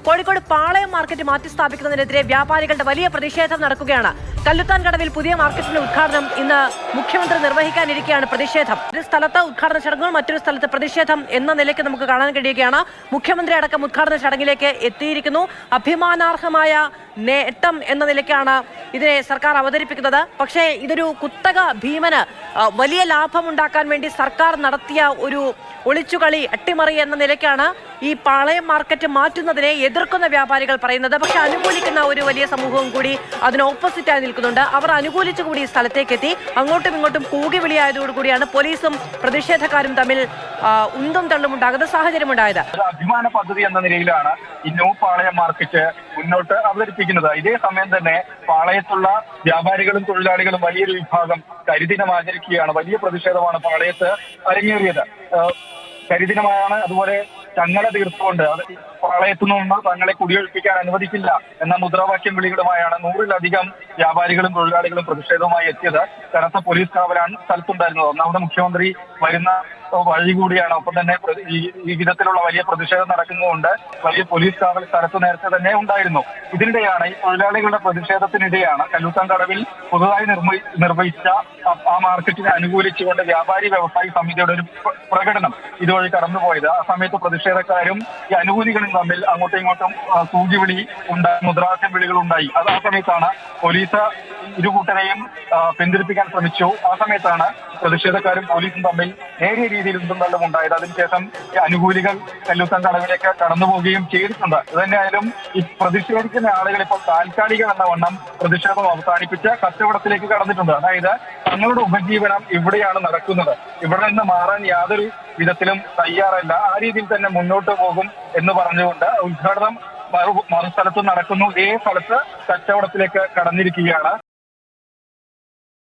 കോഴിക്കോട് പാളയം market മാറ്റി സ്ഥാപിക്കുന്നതിനെതിരെ വ്യാപാരികളുടെ വലിയ പ്രതിഷേധം നടക്കുകയാണ്. കല്ലുത്താൻ കടവിൽ പുതിയ മാർക്കറ്റിന്റെ ഉദ്ഘാടനം ഇന്ന് മുഖ്യമന്ത്രി നിർവഹിക്കാനിരിക്കെയാണ് പ്രതിഷേധം. ഒരു സ്ഥലത്ത് ഉദ്ഘാടന ചടങ്ങുകൾ, മറ്റൊരു സ്ഥലത്ത് പ്രതിഷേധം എന്ന നിലയ്ക്ക് നമുക്ക് കാണാൻ കഴിയുകയാണ്. മുഖ്യമന്ത്രി അടക്കം ഉദ്ഘാടന ചടങ്ങിലേക്ക് എത്തിയിരിക്കുന്നു. അഭിമാനാർഹമായ നേട്ടം എന്ന നിലയ്ക്കാണ് ഇതിനെ സർക്കാർ അവതരിപ്പിക്കുന്നത്. പക്ഷേ ഇതൊരു കുത്തക ഭീമന് വലിയ ലാഭമുണ്ടാക്കാൻ വേണ്ടി സർക്കാർ നടത്തിയ ഒരു ഒളിച്ചുകളി, അട്ടിമറി എന്ന നിലയ്ക്കാണ് ഈ പാളയം മാർക്കറ്റ് മാറ്റുന്നതിനെ എതിർക്കുന്ന വ്യാപാരികൾ പറയുന്നത്. പക്ഷെ അനുകൂലിക്കുന്ന ഒരു വലിയ സമൂഹവും കൂടി അതിന് ഓപ്പോസിറ്റായി നിൽക്കുന്നുണ്ട്. അവർ അനുകൂലിച്ചുകൂടി ഈ സ്ഥലത്തേക്ക് എത്തി. അങ്ങോട്ടും ഇങ്ങോട്ടും കൂടിവിളിയായതോടുകൂടിയാണ് പോലീസും പ്രതിഷേധക്കാരും തമ്മിൽ ഉന്തും തള്ളും ഉണ്ടാകുന്ന സാഹചര്യമുണ്ടായത്. അഭിമാന പദ്ധതി എന്ന നിലയിലാണ് ഈ ന്യൂ പാളയം മാർക്കറ്റ് മുന്നോട്ട് അവതരിപ്പിക്കുന്നത്. ഇതേ സമയം തന്നെ പാളയത്തുള്ള വ്യാപാരികളും തൊഴിലാളികളും വലിയൊരു വിഭാഗം കരിദിനം ആചരിക്കുകയാണ്. വലിയ പ്രതിഷേധമാണ് പാളയത്ത് അരങ്ങേറിയത്. കരിദിനമാണ്. അതുപോലെ തങ്ങളെ തീർത്തുകൊണ്ട് പാളയത്തു നിന്ന് തങ്ങളെ കുടിയൊഴിപ്പിക്കാൻ അനുവദിക്കില്ല എന്ന മുദ്രാവാക്യം വിളികളുമായാണ് 100-ലധികം വ്യാപാരികളും തൊഴിലാളികളും പ്രതിഷേധവുമായി എത്തിയത്. കനത്ത പോലീസ് കാവലാണ് സ്ഥലത്തുണ്ടായിരുന്നത്. ഒന്നാമത് മുഖ്യമന്ത്രി വരുന്ന വഴി കൂടിയാണ്. ഒപ്പം തന്നെ ഈ വിധത്തിലുള്ള വലിയ പ്രതിഷേധം നടക്കുന്നതുകൊണ്ട് വലിയ പോലീസ് കാവൽ സ്ഥലത്ത് നേരത്തെ തന്നെ ഉണ്ടായിരുന്നു. ഇതിനിടെയാണ്, ഈ തൊഴിലാളികളുടെ പ്രതിഷേധത്തിനിടെയാണ് കല്ലുത്താൻ കടവിൽ പുതുതായി നിർവഹിച്ച ആ മാർക്കറ്റിനെ അനുകൂലിച്ചുകൊണ്ട് വ്യാപാരി വ്യവസായി സമിതിയുടെ ഒരു പ്രകടനം ഇതുവഴി കടന്നുപോയത്. ആ സമയത്ത് പ്രതിഷേധക്കാരും ഈ അനുകൂലികളും തമ്മിൽ അങ്ങോട്ടും ഇങ്ങോട്ടും സൂചിവിളി ഉണ്ടായി, മുദ്രാവാക്യം വിളികൾ ഉണ്ടായി. അത് ആ സമയത്താണ് പോലീസ് ഇരുകൂട്ടരെയും പിന്തിരിപ്പിക്കാൻ ശ്രമിച്ചു. ആ സമയത്താണ് പ്രതിഷേധക്കാരും പോലീസും തമ്മിൽ നേരിയ രീതിയിൽ ഉന്തും ഉണ്ടായത്. അതിനുശേഷം അനുകൂലികൾ കല്ലുത്താൻ കടവിലേക്ക് കടന്നു പോവുകയും ചെയ്തിട്ടുണ്ട്. ഇതന്നെയായാലും ഈ പ്രതിഷേധിക്കുന്ന ആളുകൾ ഇപ്പോൾ താൽക്കാലികം എന്ന വണ്ണം പ്രതിഷേധം അവസാനിപ്പിച്ച് കച്ചവടത്തിലേക്ക് കടന്നിട്ടുണ്ട്. അതായത് തങ്ങളുടെ ഉപജീവനം ഇവിടെയാണ് നടക്കുന്നത്, ഇവിടെ നിന്ന് മാറാൻ യാതൊരു വിധത്തിലും തയ്യാറല്ല, ആ രീതിയിൽ തന്നെ മുന്നോട്ട് പോകും എന്ന് പറഞ്ഞുകൊണ്ട് ഉദ്ഘാടനം മറുസ്ഥലത്ത് നടക്കുന്നു. ഇതേ സ്ഥലത്ത് കച്ചവടത്തിലേക്ക് കടന്നിരിക്കുകയാണ്.